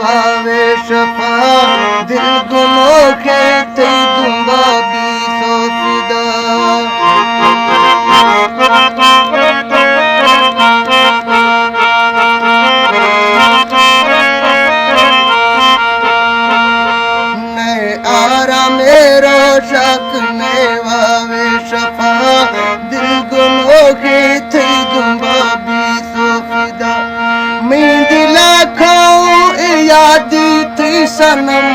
Huawei शफा दिल गुनों के ते दूंगा 20 फिदा। नए आरा मेरा शक नए वावे शफा दिल गुनों के ते दूंगा 20 फिदा। मैं दिला खाऊं यादी थी सनम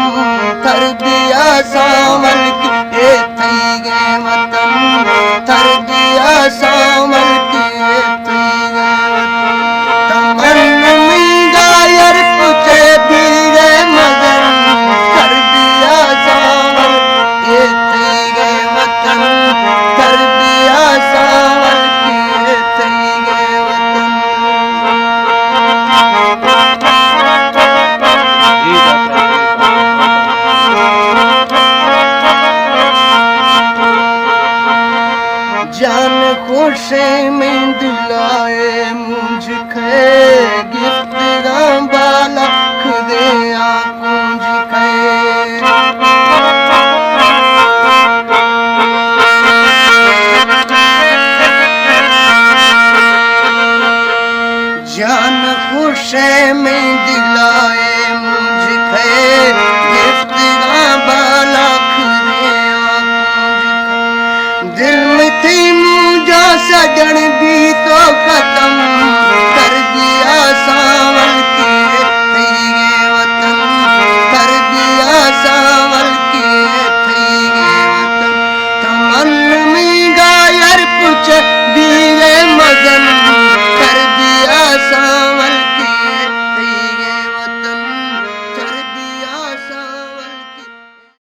कर दिया सामल की ए थी गे वतन कर दिया सामल की ए थी गे वतन। तमन मिंगा यार तुझे भी रे मगर कर दिया सामल ए थी गे वतन कर दिया सामल की ए थी गे वतन। जान खुशी में दिलाए मुझे गिफ्ट बाला खुदे कुंज खे। जान खुशी में दिलाए मुझे गिफ्ट बाला खुदे कुंज खे। दिल में थी मुझा सजन